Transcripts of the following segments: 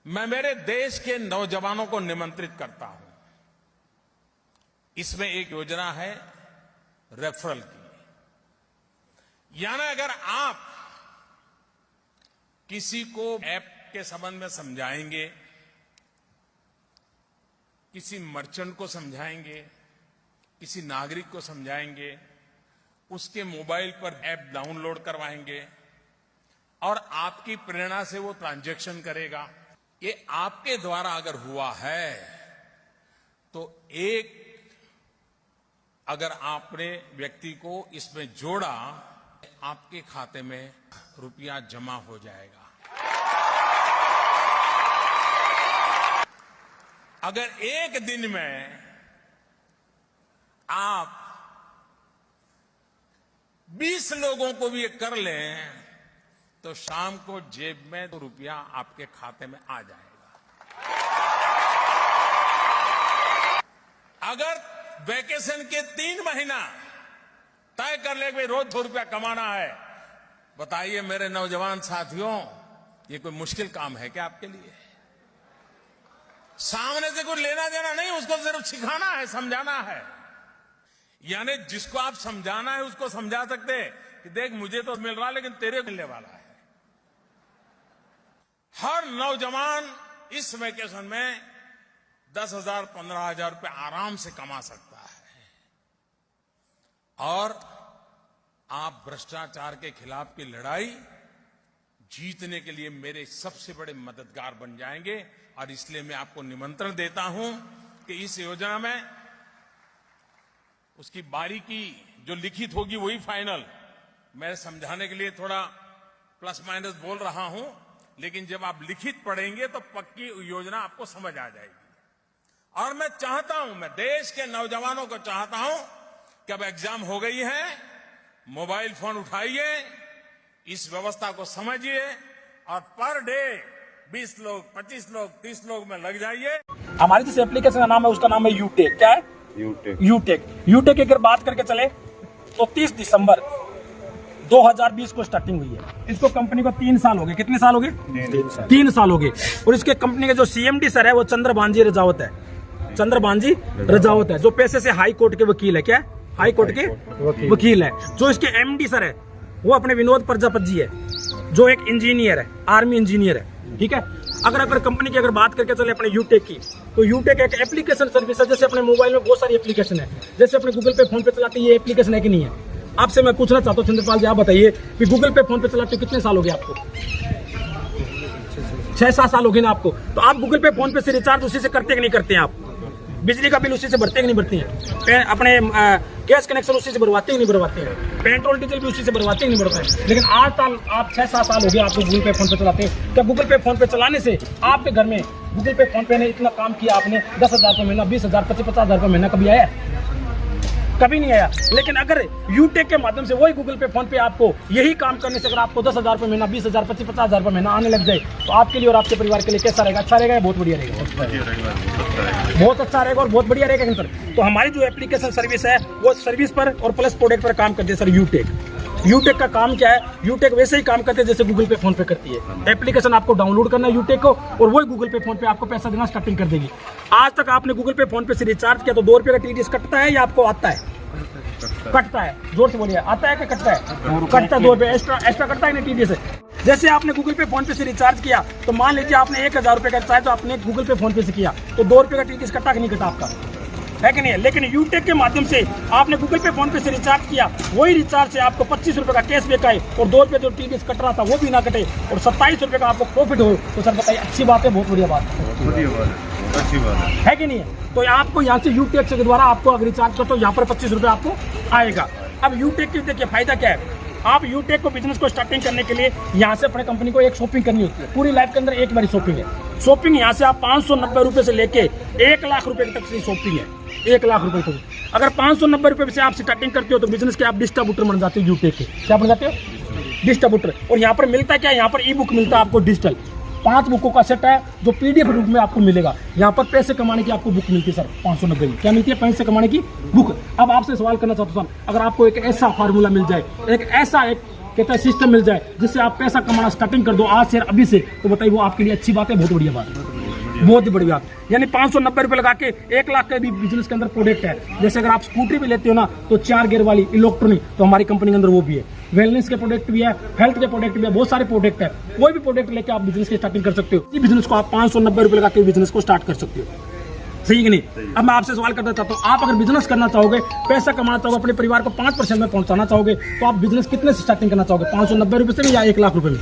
मैं मेरे देश के नौजवानों को निमंत्रित करता हूं। इसमें एक योजना है रेफरल की। यानी अगर आप किसी को ऐप के संबंध में समझाएंगे, किसी मर्चेंट को समझाएंगे, किसी नागरिक को समझाएंगे, उसके मोबाइल पर ऐप डाउनलोड करवाएंगे और आपकी प्रेरणा से वो ट्रांजैक्शन करेगा, ये आपके द्वारा अगर हुआ है तो अगर आपने व्यक्ति को इसमें जोड़ा, आपके खाते में रुपया जमा हो जाएगा। अगर एक दिन में आप 20 लोगों को भी ये कर लें तो शाम को जेब में तो रुपया आपके खाते में आ जाएगा। अगर वैकेशन के 3 महीना तय कर ले कि रोज 2 रुपया कमाना है, बताइए मेरे नौजवान साथियों, ये कोई मुश्किल काम है क्या आपके लिए? सामने से कुछ लेना देना नहीं, उसको सिर्फ सिखाना है, समझाना है। यानी जिसको आप समझाना है उसको समझा सकते कि देख मुझे तो मिल रहा लेकिन तेरे मिलने वाला है। हर नौजवान इस वेकेशन में 10,000 15,000 रुपए आराम से कमा सकता है और आप भ्रष्टाचार के खिलाफ की लड़ाई जीतने के लिए मेरे सबसे बड़े मददगार बन जाएंगे। और इसलिए मैं आपको निमंत्रण देता हूं कि इस योजना में उसकी बारीकी जो लिखित होगी वही फाइनल। मैं समझाने के लिए थोड़ा प्लस माइनस बोल रहा हूं, लेकिन जब आप लिखित पढ़ेंगे तो पक्की योजना आपको समझ आ जाएगी। और मैं चाहता हूं, मैं देश के नौजवानों को चाहता हूं कि अब एग्जाम हो गई है, मोबाइल फोन उठाइए, इस व्यवस्था को समझिए और पर डे 20 लोग 25 लोग 30 लोग में लग जाइए। हमारी जिस एप्लीकेशन का नाम है उसका नाम है यूटेक। क्या है? यूटेक की अगर बात करके चले तो 30 दिसंबर 2020 को स्टार्टिंग हुई है। इसको कंपनी को 3 साल हो गए। कितने साल हो गए? 3 साल हो गए। और इसके कंपनी के जो सीएमडी सर है वो चंद्रबांजी रजावत है। चंद्रबांजी रजावत है जो पेशे से हाई कोर्ट के वकील है। क्या है? हाई कोर्ट के वकील है। जो इसके एमडी सर है वो अपने विनोद प्रजापति जी है, जो एक इंजीनियर है, आर्मी इंजीनियर है। ठीक है। अगर कंपनी की अगर बात करके चले अपने यूटेक की, तो यूटेक एक एप्लीकेशन सर्विस है। जैसे अपने मोबाइल में बहुत सारी एप्लीकेशन है, जैसे अपने गूगल पे फोन पे चलाते ये एप्लीकेशन है कि नहीं है? आपसे मैं पूछना चाहता हूँ चंद्रपाल जी, आप बताइए कि गूगल पे फोन पे चलाते कितने साल हो गए आपको? 6-7 साल हो गए ना आपको। तो आप गूगल पे फोन पे से रिचार्ज उसी से करते कि नहीं करते हैं? आप बिजली का बिल उसी से भरते कि नहीं भरते हैं? अपने गैस कनेक्शन उसी से भरवाते कि नहीं भरवाते हैं? पेट्रोल डीजल भी उसी से भरवाते कि नहीं भरवाते हैं? लेकिन आज तक आप 6-7 साल हो गए आपको गूगल पे फोन पे चलाते हैं। क्या गूगल पे फोन पे चलाने से आपके घर में गूगल पे फोन पे ने इतना काम किया, आपने 10,000 रुपये महीना, 20,000, 50,000 रुपये महीना कभी आया? कभी नहीं आया। लेकिन अगर यूटेक के माध्यम से वही गूगल पे फोन पे आपको यही काम करने से अगर आपको 10,000 रुपये महीना, 20,000, 50,000 रुपये महीना आने लग जाए तो आपके लिए और आपके परिवार के लिए कैसा रहेगा? अच्छा रहेगा या बहुत बढ़िया रहेगा? बहुत अच्छा रहेगा और बहुत बढ़िया रहेगा सर। तो हमारी जो एप्लीकेशन सर्विस है वो सर्विस पर और प्लस प्रोडक्ट पर काम करती है सर यूटेक का काम क्या है? यूटेक वैसे ही काम करते हैं जैसे गूगल पे फोन पे करती है। एप्लीकेशन आपको डाउनलोड करना है यूटेक को और वही गूगल पे फोन पे आपको पैसा देना स्टार्टिंग कर देगी। आज तक आपने गूगल पे फोन पे से रिचार्ज किया तो 2 रुपये का टीडीएस कटता है या आपको आता है? कटता है। जोर से बोलिए, आता है कि कटता है? कटता है। 2 रुपये एक्स्ट्रा कटता है ना टीडीएस से। जैसे आपने गूगल पे फोन पे से रिचार्ज किया तो मान लीजिए आपने 1,000 रुपये का रिचार्ज तो आपने गूगल पे फोन पे से किया तो 2 रुपये का टीडीएस कटा कि नहीं कटा आपका? है कि नहीं? लेकिन यूटेक के माध्यम से आपने गूगल पे फोन पे से रिचार्ज किया, वही रिचार्ज से आपको 25 रुपये का कैशबैक आए और 2 रुपये जो टीडीएस कट रहा था वो भी ना कटे और 27 रुपये का आपको प्रॉफिट हो। तो सर बताइए, अच्छी बात है? बहुत बढ़िया बात है कि नहीं? तो आपको यहाँ से यूटेक के द्वारा आपको अगर रिचार्ज करो तो यहाँ पर 25 रुपये आपको आएगा। अब यूटेक के देखिए फायदा क्या है। आप यूटेक को बिजनेस को स्टार्टिंग करने के लिए यहाँ से अपने कंपनी को एक शॉपिंग करनी होती है। पूरी लाइफ के अंदर एक बारी शॉपिंग है। शॉपिंग यहाँ से आप 590 रुपये से लेके 1 लाख रुपए तक की शॉपिंग है। 1 लाख रुपए तक अगर 590 रुपये से आप स्टार्टिंग करते हो तो बिजनेस के आप डिस्ट्रीब्यूटर बन जाते हो यूटेक के। क्या बन जाते हो? डिस्ट्रीब्यूटर। और यहाँ पर मिलता क्या है? यहाँ पर ई बुक मिलता है आपको डिजिटल। 5 बुकों का सेट है जो पीडीएफ रूप में आपको मिलेगा। यहाँ पर पैसे कमाने की आपको बुक मिलती है सर 590 की। क्या मिलती है? पैसे कमाने की बुक। अब आपसे सवाल करना चाहता हूँ, अगर आपको एक ऐसा फार्मूला मिल जाए, एक कहता है सिस्टम मिल जाए जिससे आप पैसा कमाना स्टार्टिंग कर दो आज से अभी से, तो बताइए वो आपके लिए अच्छी बात है, बहुत बढ़िया बात है, बहुत ही बड़ी बात। यानी 590 रुपये लगा के 1 लाख का भी बिजनेस के अंदर प्रोडक्ट है। जैसे अगर आप स्कूटरी भी लेते हो ना तो 4 गियर वाली इलेक्ट्रॉनिक, तो हमारी कंपनी के अंदर वो भी है। वेलनेस के प्रोडक्ट भी है, हेल्थ के प्रोडक्ट भी है, बहुत सारे प्रोडक्ट है। कोई भी प्रोडक्ट लेके आप बिजनेस की स्टार्टिंग कर सकते हो। इस बिजनेस को आप 590 रुपये लगा के बिजनेस को स्टार्ट कर सकते हो, सही कि नहीं। अब मैं आपसे सवाल करना चाहता हूँ, आप अगर बिजनेस करना चाहोगे, पैसा कमाना चाहोगे, अपने परिवार को 5% में पहुंचाना चाहोगे, तो आप बिजनेस कितने से स्टार्टिंग करना चाहोगे, 590 रुपये से या 1 लाख रुपए में?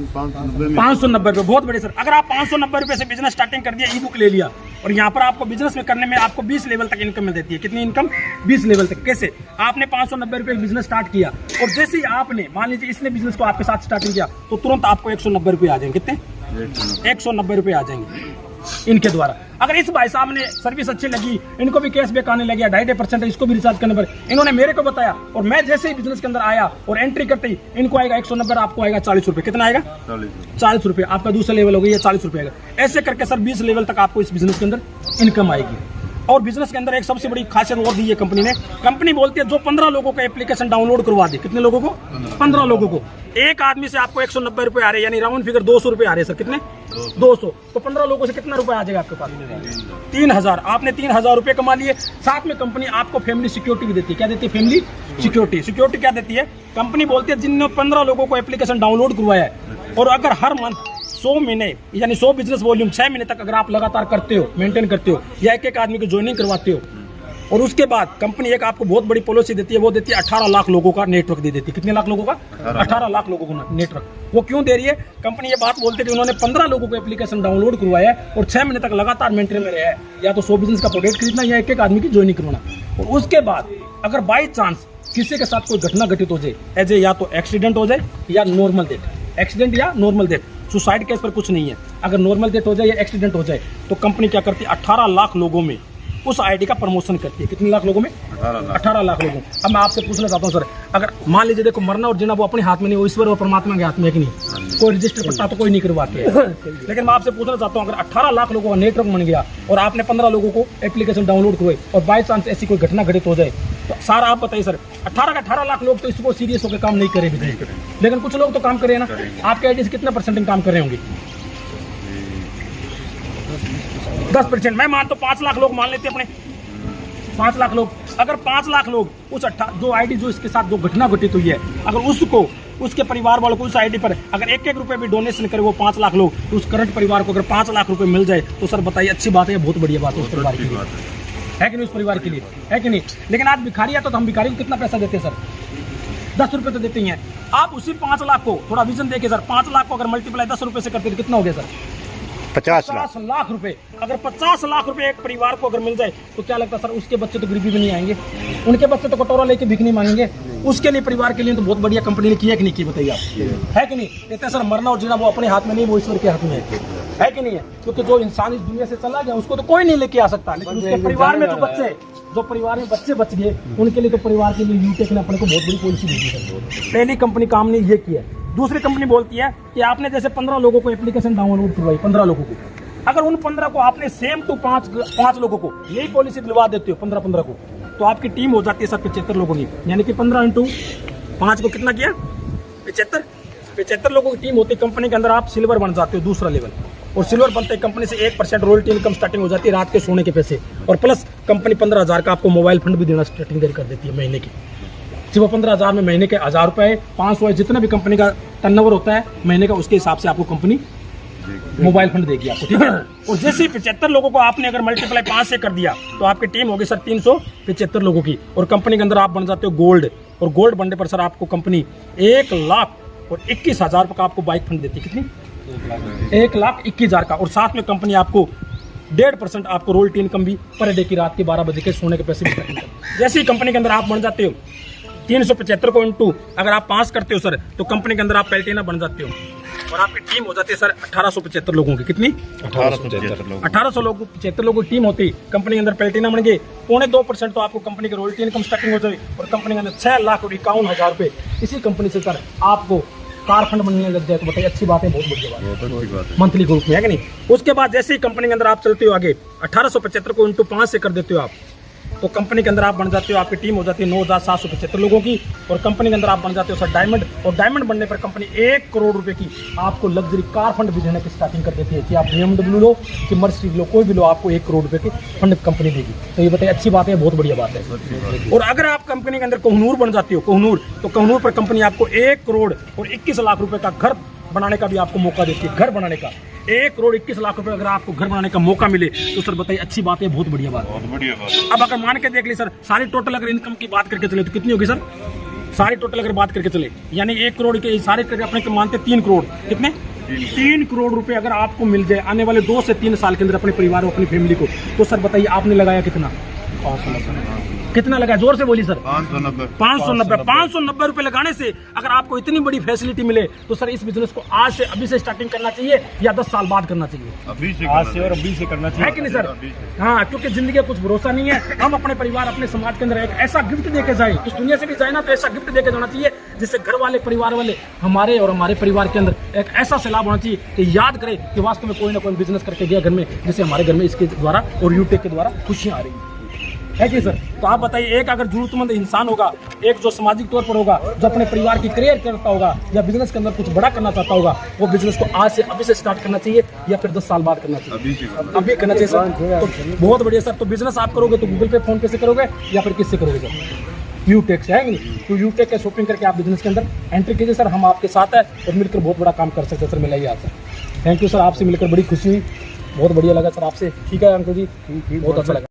590 रुपये बहुत बड़े सर। अगर आप 590 रुपये से बिजनेस स्टार्टिंग कर दिया, ई बुक ले लिया, और यहाँ पर आपको बिजनेस में करने में आपको 20 लेवल तक इनकम मिल देती है। कितनी इनकम? 20 लेवल तक। कैसे? आपने 590 रुपये बिजनेस स्टार्ट किया, और जैसे ही आपने मान लीजिए इसने बिजनेस को आपके साथ स्टार्टिंग किया, तो तुरंत आपको 190 रुपये आ जाएंगे। कितने? 190 रुपये आ जाएंगे इनके द्वारा। अगर इस भाई साहब ने सर्विस अच्छी लगी, इनको भी कैशबैक आने लगे, 2.5% इसको भी रिचार्ज करने पर, इन्होंने मेरे को बताया, और मैं जैसे ही बिजनेस के अंदर आया और एंट्री करते ही इनको आएगा 190, आपको आएगा 40 रुपये। कितना आएगा? 40 रुपये। आपका दूसरा लेवल हो गया, 40 रुपये आएगा। ऐसे करके सर 20 लेवल तक आपको इस बिजनेस के अंदर इनकम आएगी। और बिजनेस के अंदर एक सबसे बड़ी खासियत और दी है कंपनी ने। कंपनी बोलती है जो 15 लोगों का एप्लीकेशन डाउनलोड करवा दे, कितने लोगों को? 15 लोगों को। एक आदमी से आपको 190 रुपये आ रहे हैं, यानी राउंड फिगर 200 रुपये आ रहे हैं सर। कितने? 200। तो 15 लोगों से कितना रुपया आ जाएगा आपके पास? 3000। आपने 3000 रुपये कमा लिए। साथ में कंपनी आपको फैमिली सिक्योरिटी भी देती है। क्या देती है? Family security. सिक्योरिटी क्या देती है? कंपनी बोलती है जिनने 15 लोगों को एप्लीकेशन डाउनलोड करवाया है, और अगर हर मंथ 100 महीने यानी 100 बिजनेस वॉल्यूम 6 महीने तक अगर आप लगातार करते हो, मेंटेन करते हो, या एक आदमी को ज्वाइनिंग करवाते हो, और उसके बाद कंपनी एक आपको बहुत बड़ी पॉलिसी देती है, वो देती है 18 लाख लोगों का नेटवर्क दे देती है। कितने लाख लोगों का? 18 लाख लोगों को नेटवर्क। वो क्यों दे रही है? कंपनी ये बात बोलती है कि उन्होंने 15 लोगों को एप्लीकेशन डाउनलोड करवाया है और 6 महीने तक लगातार मेंटेन में रहा है, या तो 100 बिजनेस का प्रोडक्ट खरीदना या एक आदमी की ज्वाइनिंग करवाना। और उसके बाद अगर बाई चांस किसी के साथ कोई घटना घटित हो जाए, एज या तो एक्सीडेंट हो जाए या नॉर्मल डेथ, एक्सीडेंट या नॉर्मल डेथ, सुसाइड केस पर कुछ नहीं है, अगर नॉर्मल डेथ हो जाए या एक्सीडेंट हो जाए, तो कंपनी क्या करती है? 18 लाख लोगों में उस आईडी का प्रमोशन करती है। कितने लाख लोगों में? 18 लाख लोगों। अब मैं आपसे पूछना चाहता हूँ सर, अगर मान लीजिए देखो मरना और जीना वो अपने हाथ में नहीं, वो ईश्वर और परमात्मा के हाथ में है कि नहीं? कोई रजिस्टर पट्टा तो कोई नहीं करवाते है। लेकिन मैं आपसे पूछना चाहता हूँ, अगर 18 लाख लोगों का नेटवर्क बन गया और आपने 15 लोगों को एप्लीकेशन डाउनलोड करवाई, और बाई चांस ऐसी कोई घटना घटित हो जाए, तो सारा आप बताइए सर, 18 लाख लोग तो इसको सीरियस होकर काम नहीं करे बिजनेस पे, लेकिन कुछ लोग तो काम करे ना। आपके आईडी से कितना परसेंट काम कर रहे होंगे? 10%। मैं मानता हूँ 5 लाख लोग मान लेते अपने, 5 लाख लोग। अगर 5 लाख लोग उस जो आईडी जो इसके साथ जो घटना घटित हुई है, अगर उसको उसके परिवार वालों को उस आईडी पर अगर 1-1 रुपए भी डोनेशन करे वो 5 लाख लोग, तो उस करंट परिवार को अगर 5 लाख रुपए मिल जाए, तो सर बताइए अच्छी बात है, बहुत बढ़िया बात है उस परिवार के लिए, है कि नहीं? उस परिवार के लिए है कि नहीं? लेकिन आज भिखारी है तो हम भिखारी को कितना पैसा देते हैं सर? 10 रुपए तो देते ही हैं। आप उसी 5 लाख को थोड़ा विजन देखिए सर, 5 लाख को अगर मल्टीप्लाई 10 रुपए से करते तो कितना हो गया सर? 50 लाख रुपए। अगर 50 लाख रुपए एक परिवार को अगर मिल जाए, तो क्या लगता है सर, उसके बच्चे तो गरीबी में नहीं आएंगे, उनके बच्चे तो कटोरा लेके भीख नहीं मांगेंगे। उसके लिए परिवार के लिए तो बहुत बढ़िया कंपनी ने किया कि नहीं की? बताइए आप, है कि नहीं? कहते हैं सर मरना और जीना वो अपने हाथ में नहीं, वो ईश्वर के हाथ में है कि नहीं है? क्योंकि जो इंसान इस दुनिया से चला गया उसको तो कोई नहीं लेके आ सकता, लेकिन उसके परिवार में जो परिवार में बच्चे बच गए, उनके लिए तो परिवार के लिए यूटेक ने अपने को बहुत बड़ी पॉलिसी दी है। पहली कंपनी काम ने ये किया। दूसरी कंपनी बोलती है कि आपने जैसे 15 लोगों को एप्लीकेशन डाउनलोड करवाई, 15 लोगों को, अगर उन 15 को आपने सेम टू 5 लोगों को यही पॉलिसी दिलवा देते हो, 15 को, तो आपकी टीम हो जाती है सर 75 लोगों की। यानी कि 15 × 5 को कितना किया? 75 लोगों की टीम होती है कंपनी के अंदर। आप सिल्वर बन जाते हो, दूसरा लेवल, और सिल्वर बनते कंपनी से 1% रॉयल्टी इनकम स्टार्टिंग हो जाती है, रात के सोने के पैसे, और प्लस कंपनी 15,000 का आपको मोबाइल फंड भी देना स्टार्टिंग देर कर देती है महीने की। सिर्फ 15,000 में महीने के 1000 रुपए, 500 है, जितना भी कंपनी का टर्नओवर होता है महीने का, उसके हिसाब से आपको कंपनी मोबाइल फंड देगी आपको, ठीक है। और जैसे 75 लोगों को आपने अगर मल्टीप्लाई 5 से कर दिया, तो आपकी टीम होगी सर 375 लोगों की, और कंपनी के अंदर आप बन जाते हो गोल्ड, और गोल्ड बनने पर सर आपको कंपनी 1,21,000 का आपको बाइक फंड देती है। कितनी? 1,21,000 का, और साथ में कंपनी आपको 1.5% आपको रॉयल्टी इनकम भी पर डे की, रात के 12 बजे के सोने के पैसे भी। जैसे ही कंपनी के अंदर आप बन जाते हो 375 को इंटू अगर आप 5 करते हो सर, तो कंपनी के अंदर आप पैल्टीना बन जाते हो, और आपकी टीम हो जाती है सर 1875 लोगों की। कितनी? 1800 लोगों 75 लोगों की टीम होती कंपनी के अंदर, पैल्टीना बन गए 2.25%, तो आपको कंपनी की रॉयल्टी इनकम स्टार्टिंग हो जाए, और कंपनी के अंदर 6,51,000 रुपये इसी कंपनी से सर आपको कार फंड बनने लग जाए, तो बताइए अच्छी बात है, बहुत बढ़िया बात है, मंथली ग्रुप में, है कि नहीं? उसके बाद जैसे ही कंपनी के अंदर आप चलते हो आगे, 1875 को इंटू 5 से कर देते हो आप, तो कंपनी के अंदर आप बन जाते हो, आपकी टीम हो जाती है 9,775 लोगों की, और कंपनी के अंदर आप बन जाते हो सर डायमंड, और डायमंड बनने पर कंपनी 1 करोड़ रुपए की आपको लग्जरी कार फंड भी देने की स्टार्टिंग कर देती है कि आप BMW लो कि मर्सिडीज लो, कोई भी लो, आपको 1 करोड़ रुपए की फंड कंपनी देगी। तो ये बताइए अच्छी बात है, बहुत बढ़िया बात है। और अगर आप कंपनी के अंदर कोहनूर बन जाती हो, कोहनूर, तो कोहनूर पर कंपनी आपको 1 करोड़ और 21 लाख रुपए का घर बनाने का भी आपको मौका देती है। घर बनाने का 1 करोड़ 21 लाख रुपए अगर आपको घर बनाने का मौका मिले तो सर बताइए अच्छी बात है, बहुत बढ़िया बात है, बहुत बढ़िया बात। अब अगर मान के देख ली सर, सारी टोटल अगर इनकम की बात करके चले तो कितनी होगी सर? सारी टोटल अगर बात करके चले यानी 1 करोड़ के सारे करके अपने मानते 3 करोड़, कितने 3 करोड़ रुपए अगर आपको मिल जाए आने वाले 2 से 3 साल के अंदर अपने परिवार और अपनी फैमिली को, तो सर बताइए आपने लगाया कितना? कितना लगा? जोर से बोली सर। 590 रुपए लगाने से अगर आपको इतनी बड़ी फैसिलिटी मिले तो सर इस बिजनेस को आज से अभी से स्टार्टिंग करना चाहिए या 10 साल बाद करना चाहिए? आज से और अभी से करना चाहिए, है कि नहीं सर? हाँ, क्योंकि जिंदगी का कुछ भरोसा नहीं है। हम अपने परिवार, अपने समाज के अंदर एक ऐसा गिफ्ट देके जाए, इस दुनिया से भी जाए ना तो ऐसा गिफ्ट देके जाना चाहिए जिससे घर वाले, परिवार वाले, हमारे और हमारे परिवार के अंदर एक ऐसा सैलाब होना चाहिए कि याद करे कि वास्तव में कोई ना कोई बिजनेस करके गया घर में, जैसे हमारे घर में इसके द्वारा और यूटेक के द्वारा खुशियां आ रही है कि सर? तो आप बताइए, एक अगर जरूरतमंद इंसान होगा, एक जो सामाजिक तौर पर होगा, जो अपने परिवार की करियर करता होगा या बिजनेस के अंदर कुछ बड़ा करना चाहता होगा, वो बिजनेस को आज से अभी से स्टार्ट करना चाहिए या फिर 10 साल बाद करना चाहिए? अभी करना चाहिए सर। तो बहुत बढ़िया सर। तो बिजनेस आप करोगे तो गूगल पे, फोन पे से करोगे या फिर किससे करोगे सर? यूटेक से, है नहीं? तो यूटेक का शॉपिंग करके आप बिजनेस के अंदर एंट्री कीजिए सर, हम आपके साथ है और मिलकर बहुत बड़ा काम कर सकते हैं सर। मिलाइए आप सर। थैंक यू सर, आपसे मिलकर बड़ी खुशी हुई, बहुत बढ़िया लगा सर आपसे। ठीक है अंकल जी, बहुत अच्छा लगा।